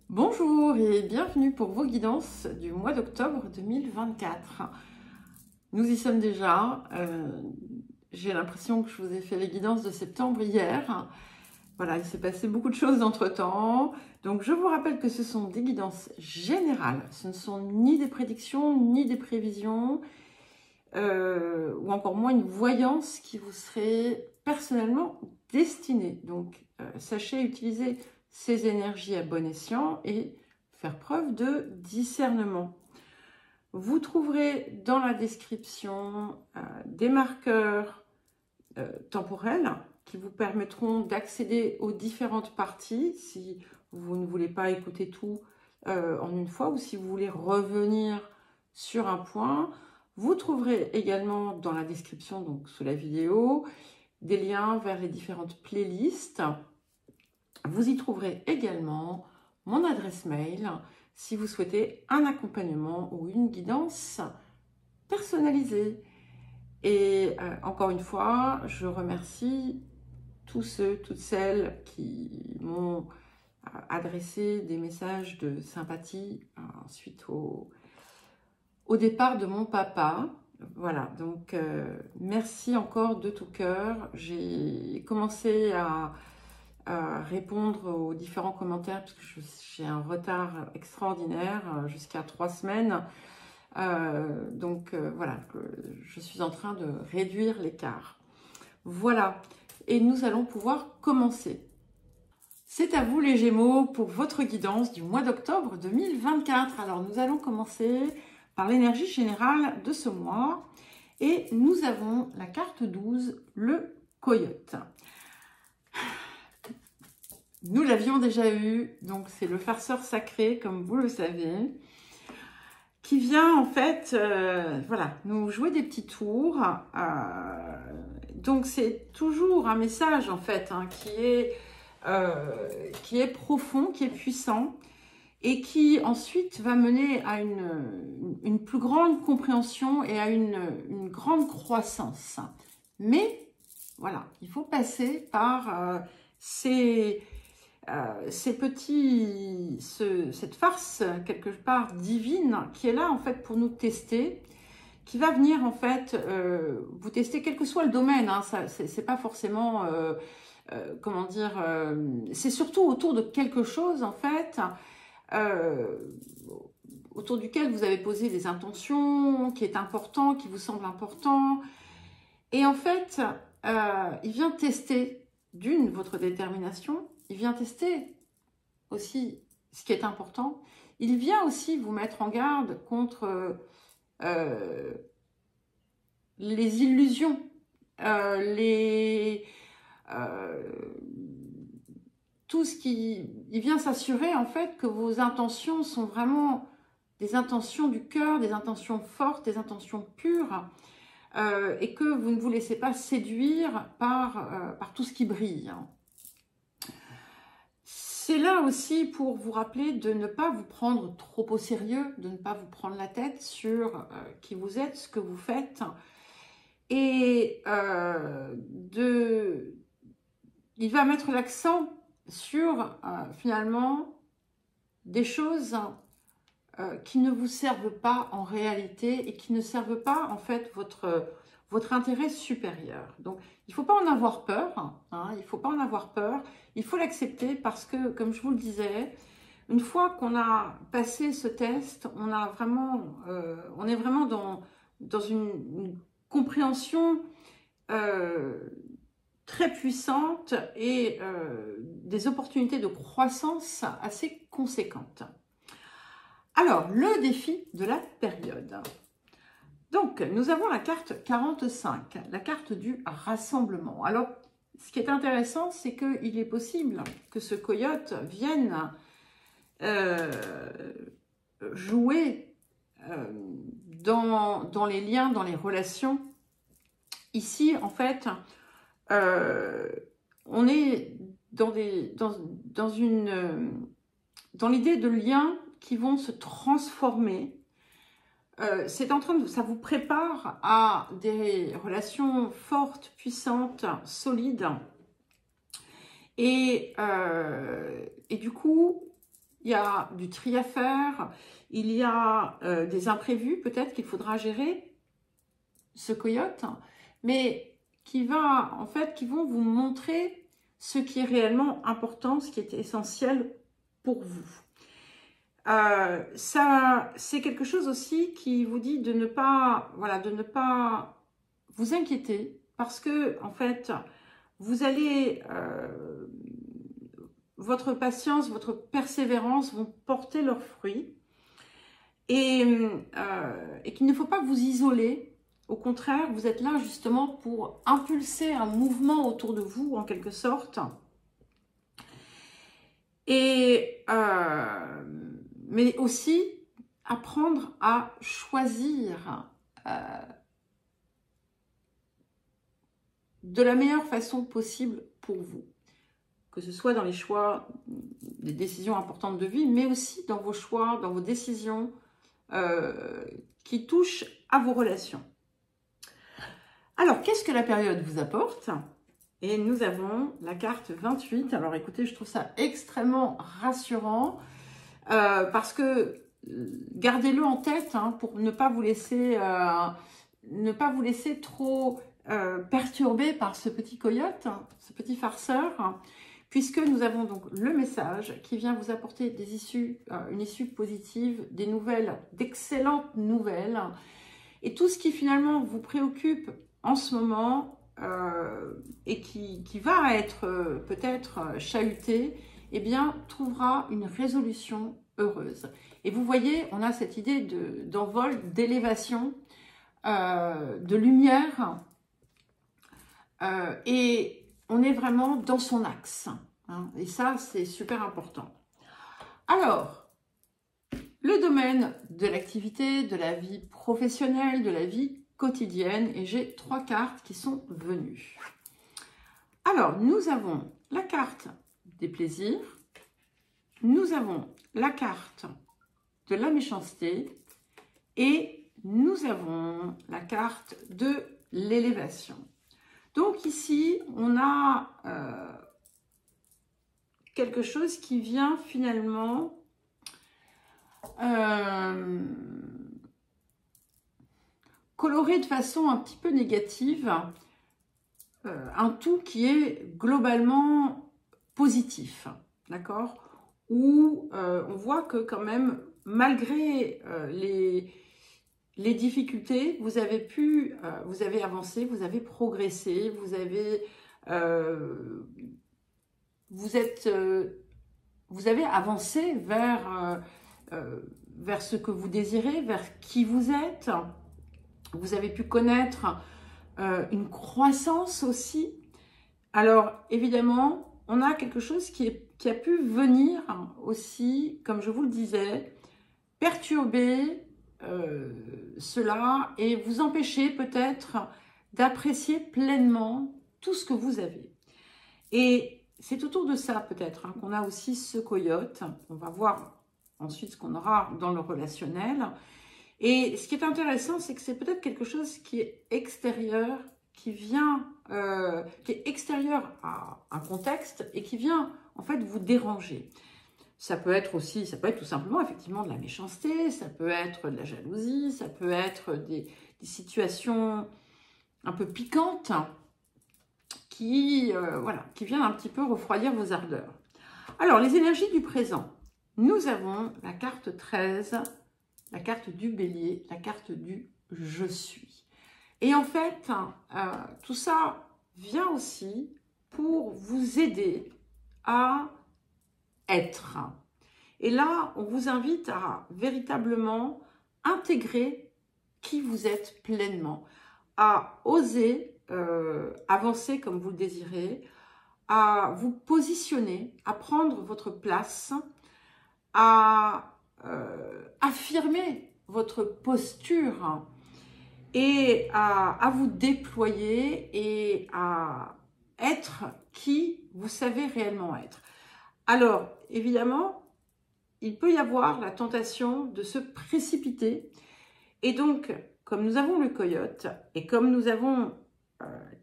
Bonjour et bienvenue pour vos guidances du mois d'octobre 2024. Nous y sommes déjà. J'ai l'impression que je vous ai fait les guidances de septembre hier. Voilà, il s'est passé beaucoup de choses entre-temps. Donc je vous rappelle que ce sont des guidances générales. Ce ne sont ni des prédictions, ni des prévisions, ou encore moins une voyance qui vous serait personnellement destinée. Donc sachez utiliser ces énergies à bon escient et faire preuve de discernement. Vous trouverez dans la description des marqueurs temporels qui vous permettront d'accéder aux différentes parties si vous ne voulez pas écouter tout en une fois ou si vous voulez revenir sur un point. Vous trouverez également dans la description, donc sous la vidéo, des liens vers les différentes playlists. Vous y trouverez également mon adresse mail si vous souhaitez un accompagnement ou une guidance personnalisée. Et encore une fois, je remercie tous ceux, toutes celles qui m'ont adressé des messages de sympathie suite au départ de mon papa. Voilà, donc merci encore de tout cœur. J'ai commencé à répondre aux différents commentaires parce que j'ai un retard extraordinaire jusqu'à 3 semaines. Voilà, je suis en train de réduire l'écart. Voilà, et nous allons pouvoir commencer. C'est à vous les Gémeaux pour votre guidance du mois d'octobre 2024. Alors nous allons commencer par l'énergie générale de ce mois et nous avons la carte 12, le coyote. Nous l'avions déjà eu, donc c'est le farceur sacré, comme vous le savez, qui vient en fait, voilà, nous jouer des petits tours. Donc c'est toujours un message en fait qui est profond, qui est puissant et qui ensuite va mener à une plus grande compréhension et à une grande croissance. Mais voilà, il faut passer par cette farce quelque part divine qui est là en fait pour nous tester, qui va venir en fait vous tester quel que soit le domaine, hein, c'est pas forcément comment dire, c'est surtout autour de quelque chose en fait autour duquel vous avez posé des intentions, qui est important, qui vous semble important, et en fait il vient tester votre détermination. Il vient tester aussi ce qui est important. Il vient aussi vous mettre en garde contre les illusions, tout ce qui... Il vient s'assurer en fait que vos intentions sont vraiment des intentions du cœur, des intentions fortes, des intentions pures, et que vous ne vous laissez pas séduire par tout ce qui brille. C'est là aussi pour vous rappeler de ne pas vous prendre trop au sérieux, de ne pas vous prendre la tête sur qui vous êtes, ce que vous faites, et il va mettre l'accent sur finalement des choses qui ne vous servent pas en réalité et qui ne servent pas en fait votre intérêt supérieur. Donc, il ne faut pas en avoir peur, hein, il ne faut pas en avoir peur, il faut l'accepter parce que, comme je vous le disais, une fois qu'on a passé ce test, on est vraiment dans une compréhension très puissante et des opportunités de croissance assez conséquentes. Alors, le défi de la période. Donc, nous avons la carte 45, la carte du rassemblement. Alors, ce qui est intéressant, c'est qu'il est possible que ce coyote vienne jouer dans les liens, dans les relations. Ici, en fait, on est dans l'idée de liens qui vont se transformer. Ça vous prépare à des relations fortes, puissantes, solides. Et du coup, il y a du tri à faire, il y a des imprévus peut-être qu'il faudra gérer, ce coyote, mais qui vont vous montrer ce qui est réellement important, ce qui est essentiel pour vous. Ça, c'est quelque chose aussi qui vous dit de ne pas, voilà, de ne pas vous inquiéter, parce que en fait, vous allez, votre patience, votre persévérance vont porter leurs fruits, et qu'il ne faut pas vous isoler. Au contraire, vous êtes là justement pour impulser un mouvement autour de vous, en quelque sorte. Et, mais aussi apprendre à choisir de la meilleure façon possible pour vous. Que ce soit dans les choix, des décisions importantes de vie, mais aussi dans vos choix, dans vos décisions qui touchent à vos relations. Alors, qu'est-ce que la période vous apporte? Et nous avons la carte 28. Alors, écoutez, je trouve ça extrêmement rassurant parce que gardez-le en tête hein, pour ne pas vous laisser trop perturber par ce petit coyote, ce petit farceur, puisque nous avons donc le message qui vient vous apporter des issues, une issue positive, des nouvelles, d'excellentes nouvelles, et tout ce qui finalement vous préoccupe en ce moment et qui va être peut-être chahuté, eh bien, trouvera une résolution heureuse. Et vous voyez, on a cette idée d'envol, d'élévation, de lumière, et on est vraiment dans son axe. Hein, et ça, c'est super important. Alors, le domaine de l'activité, de la vie professionnelle, de la vie quotidienne, et j'ai 3 cartes qui sont venues. Alors, nous avons la carte des plaisirs, nous avons la carte de la méchanceté et nous avons la carte de l'élévation. Donc ici, on a quelque chose qui vient finalement colorer de façon un petit peu négative un tout qui est globalement positif, d'accord? Où on voit que quand même, malgré les difficultés, vous avez avancé, vous avez progressé, vous avez avancé vers ce que vous désirez, vers qui vous êtes. Vous avez pu connaître une croissance aussi. Alors, évidemment, on a quelque chose qui a pu venir aussi, comme je vous le disais, perturber cela et vous empêcher peut-être d'apprécier pleinement tout ce que vous avez. Et c'est autour de ça peut-être qu'on a aussi ce coyote. On va voir ensuite ce qu'on aura dans le relationnel. Et ce qui est intéressant, c'est que c'est peut-être quelque chose qui est extérieur, qui est extérieur à un contexte et qui vient en fait vous déranger. Ça peut être tout simplement effectivement de la méchanceté, ça peut être de la jalousie, ça peut être des situations un peu piquantes qui viennent un petit peu refroidir vos ardeurs. Alors, les énergies du présent. Nous avons la carte 13, la carte du bélier, la carte du « je suis ». Et en fait, tout ça vient aussi pour vous aider à être. Et là, on vous invite à véritablement intégrer qui vous êtes pleinement, à oser avancer comme vous le désirez, à vous positionner, à prendre votre place, à affirmer votre posture et à vous déployer et à être qui vous savez réellement être. Alors, évidemment, il peut y avoir la tentation de se précipiter. Et donc, comme nous avons le coyote et comme nous avons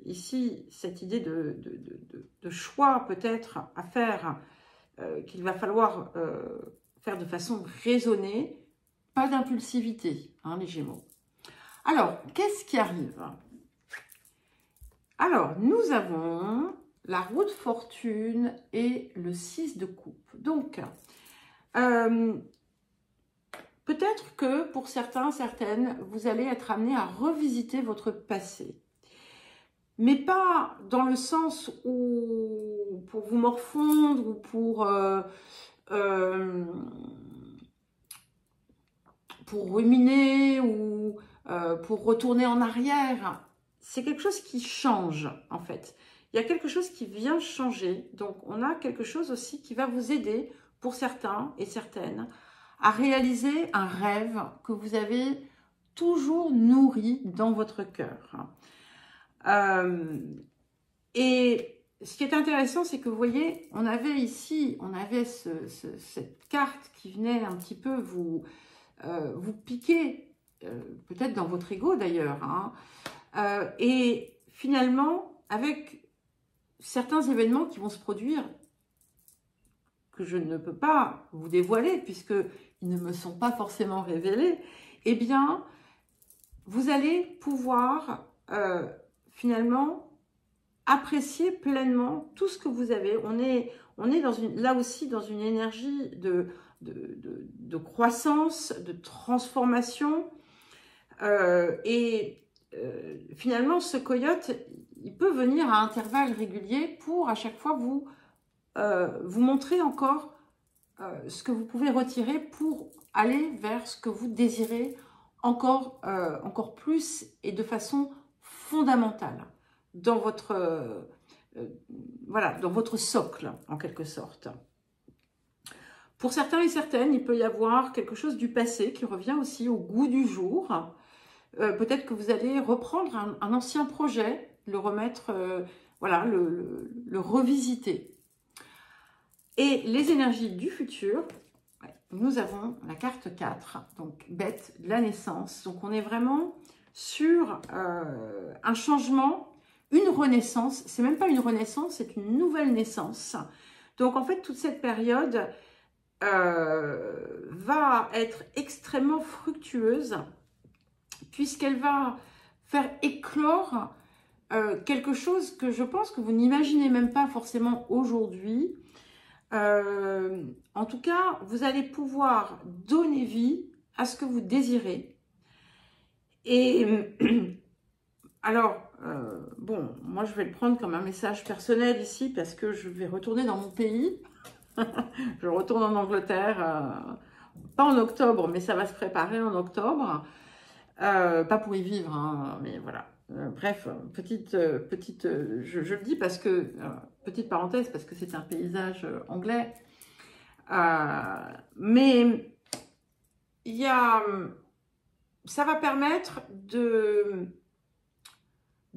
ici cette idée de choix peut-être à faire, qu'il va falloir faire de façon raisonnée, pas d'impulsivité, hein, les Gémeaux. Alors, qu'est-ce qui arrive? Alors, nous avons la roue de fortune et le 6 de coupe. Donc, peut-être que pour certains, certaines, vous allez être amenés à revisiter votre passé. Mais pas dans le sens où pour vous morfondre ou pour ruminer ou pour retourner en arrière. C'est quelque chose qui change, en fait. Il y a quelque chose qui vient changer. Donc, on a quelque chose aussi qui va vous aider, pour certains et certaines, à réaliser un rêve que vous avez toujours nourri dans votre cœur. Et ce qui est intéressant, c'est que vous voyez, on avait ici, on avait cette carte qui venait un petit peu vous piquer, peut-être dans votre ego d'ailleurs, hein, et finalement, avec certains événements qui vont se produire, que je ne peux pas vous dévoiler, puisqu'ils ne me sont pas forcément révélés, eh bien, vous allez pouvoir finalement apprécier pleinement tout ce que vous avez. On est là aussi dans une énergie de croissance, de transformation. Finalement, ce coyote, il peut venir à intervalles réguliers pour à chaque fois vous montrer encore ce que vous pouvez retirer pour aller vers ce que vous désirez encore plus et de façon fondamentale dans votre, voilà, dans votre socle, en quelque sorte. Pour certains et certaines, il peut y avoir quelque chose du passé qui revient aussi au goût du jour. Peut-être que vous allez reprendre un ancien projet, le remettre, voilà, le revisiter. Et les énergies du futur, nous avons la carte 4, donc bête de la naissance. Donc on est vraiment sur un changement, une renaissance. C'est même pas une renaissance, c'est une nouvelle naissance. Donc en fait, toute cette période va être extrêmement fructueuse, puisqu'elle va faire éclore quelque chose que je pense que vous n'imaginez même pas forcément aujourd'hui. En tout cas, vous allez pouvoir donner vie à ce que vous désirez. Et alors, bon, moi je vais le prendre comme un message personnel ici parce que je vais retourner dans mon pays. Je retourne en Angleterre, pas en octobre, mais ça va se préparer en octobre. Pas pour y vivre, hein, mais voilà. Bref, petite, je le dis parce que, petite parenthèse, parce que c'est un paysage anglais. Mais il y a, ça va permettre de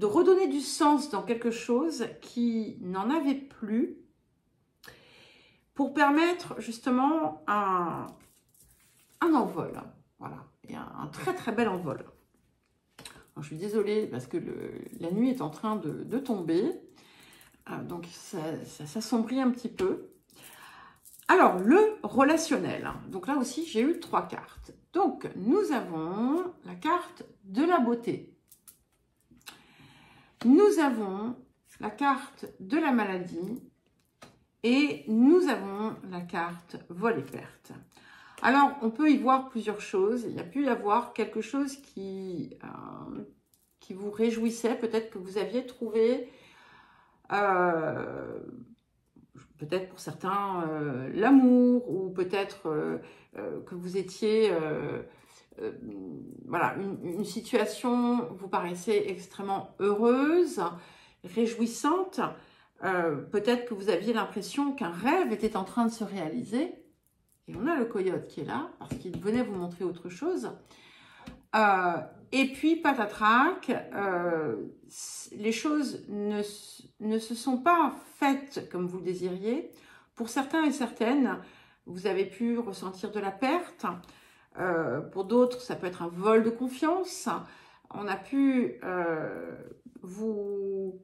redonner du sens dans quelque chose qui n'en avait plus, pour permettre justement un envol. Voilà, et un très très bel envol. Alors, je suis désolée parce que la nuit est en train de tomber, donc ça s'assombrit un petit peu. Alors, le relationnel. Donc là aussi, j'ai eu 3 cartes. Donc, nous avons la carte de la beauté. Nous avons la carte de la maladie. Et nous avons la carte vol et perte. Alors, on peut y voir plusieurs choses. Il y a pu y avoir quelque chose qui vous réjouissait. Peut-être que vous aviez trouvé, peut-être pour certains, l'amour, ou peut-être que vous étiez, voilà, une situation vous paraissait extrêmement heureuse, réjouissante. Peut-être que vous aviez l'impression qu'un rêve était en train de se réaliser. Et on a le coyote qui est là, parce qu'il venait vous montrer autre chose. Et puis, patatrac, les choses ne se sont pas faites comme vous le désiriez. Pour certains et certaines, vous avez pu ressentir de la perte. Pour d'autres, ça peut être un vol de confiance. On a pu vous...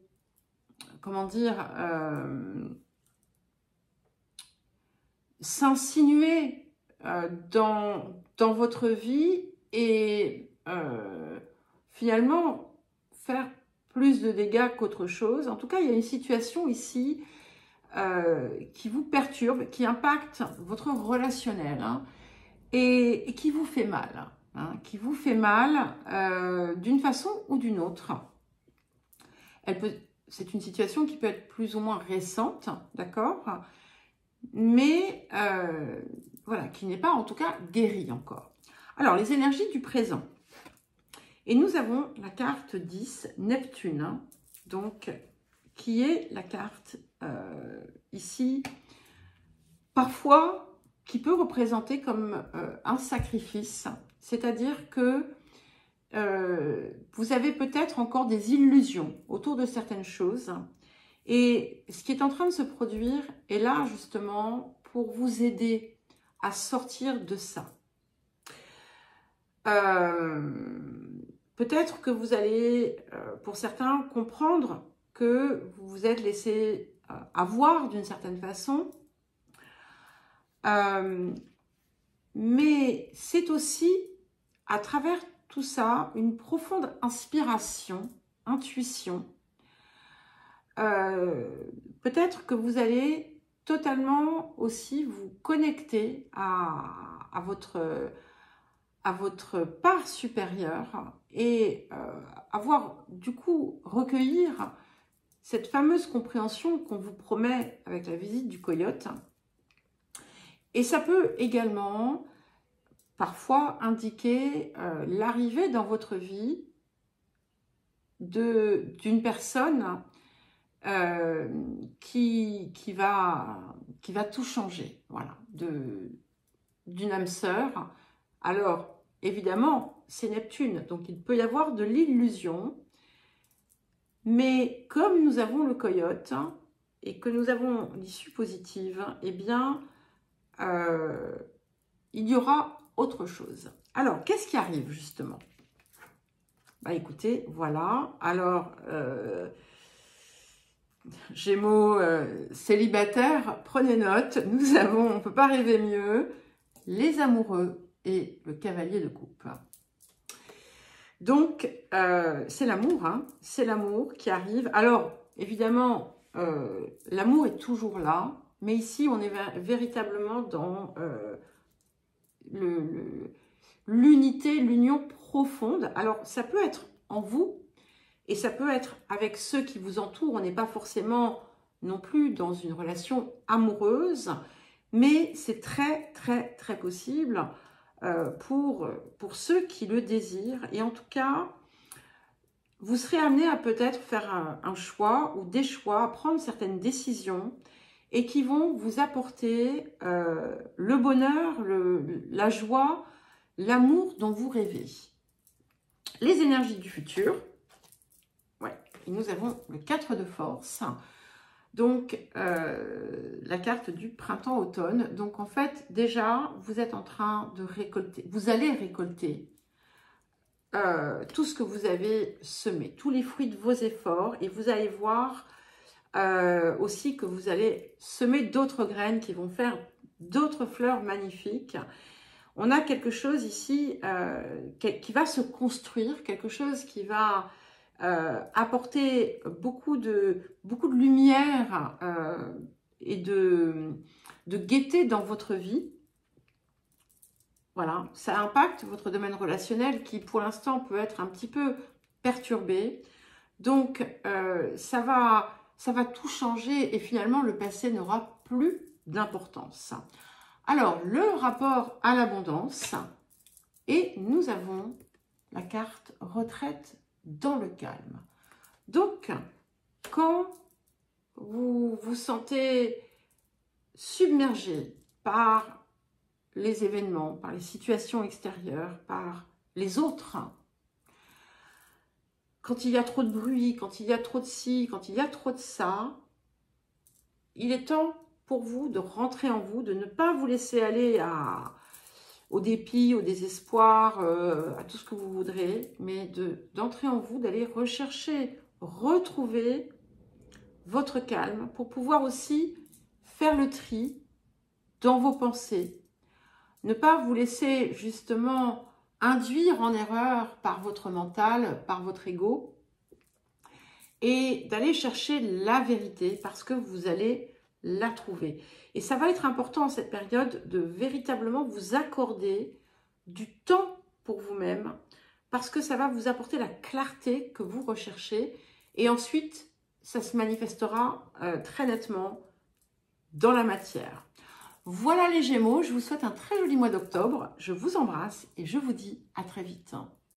comment dire, s'insinuer dans votre vie et finalement faire plus de dégâts qu'autre chose. En tout cas, il y a une situation ici qui vous perturbe, qui impacte votre relationnel, hein, et qui vous fait mal, hein, qui vous fait mal d'une façon ou d'une autre. C'est une situation qui peut être plus ou moins récente, d'accord, mais voilà, qui n'est pas en tout cas guérie encore. Alors, les énergies du présent. Et nous avons la carte 10, Neptune, hein, donc, qui est la carte ici, parfois, qui peut représenter comme un sacrifice, c'est-à-dire que vous avez peut-être encore des illusions autour de certaines choses, et ce qui est en train de se produire est là justement pour vous aider à sortir de ça. Peut-être que vous allez, pour certains, comprendre que vous vous êtes laissé avoir d'une certaine façon, mais c'est aussi, à travers tout ça, une profonde inspiration, intuition. Peut-être que vous allez totalement aussi vous connecter à votre part supérieure et avoir du coup recueillir cette fameuse compréhension qu'on vous promet avec la visite du coyote. Et ça peut également parfois indiquer l'arrivée dans votre vie d'une personne qui va tout changer, voilà, d'une âme sœur. Alors, évidemment, c'est Neptune, donc il peut y avoir de l'illusion, mais comme nous avons le coyote et que nous avons l'issue positive, eh bien, il y aura autre chose. Alors, qu'est-ce qui arrive justement? Bah écoutez, voilà, alors, Gémeaux célibataires, prenez note, nous avons, on ne peut pas rêver mieux, les amoureux et le cavalier de coupe. Donc, c'est l'amour, hein, c'est l'amour qui arrive. Alors, évidemment, l'amour est toujours là, mais ici, on est véritablement dans l'unité, l'union profonde. Alors, ça peut être en vous, et ça peut être avec ceux qui vous entourent. On n'est pas forcément non plus dans une relation amoureuse, mais c'est très, très, très possible pour ceux qui le désirent. Et en tout cas, vous serez amené à peut-être faire un choix ou des choix, à prendre certaines décisions et qui vont vous apporter le bonheur, la joie, l'amour dont vous rêvez. Les énergies du futur. Ouais, et nous avons le 4 de force. Donc, la carte du printemps-automne. Donc, en fait, déjà, vous êtes en train de récolter. Vous allez récolter tout ce que vous avez semé, tous les fruits de vos efforts. Et vous allez voir aussi que vous allez semer d'autres graines qui vont faire d'autres fleurs magnifiques. On a quelque chose ici qui va se construire, quelque chose qui va apporter beaucoup de lumière et de gaieté dans votre vie. Voilà, ça impacte votre domaine relationnel qui pour l'instant peut être un petit peu perturbé. Donc ça va tout changer et finalement le passé n'aura plus d'importance. Alors le rapport à l'abondance, et nous avons la carte retraite dans le calme. Donc, quand vous vous sentez submergé par les événements, par les situations extérieures, par les autres, quand il y a trop de bruit, quand il y a trop de ci, quand il y a trop de ça, il est temps pour vous de rentrer en vous, de ne pas vous laisser aller au dépit, au désespoir, à tout ce que vous voudrez, mais d'entrer en vous, d'aller rechercher, retrouver votre calme pour pouvoir aussi faire le tri dans vos pensées, Ne pas vous laisser justement induire en erreur par votre mental, par votre ego, et d'aller chercher la vérité parce que vous allez la trouver. Et ça va être important en cette période de véritablement vous accorder du temps pour vous-même parce que ça va vous apporter la clarté que vous recherchez et ensuite ça se manifestera très nettement dans la matière. Voilà les Gémeaux, je vous souhaite un très joli mois d'octobre, je vous embrasse et je vous dis à très vite.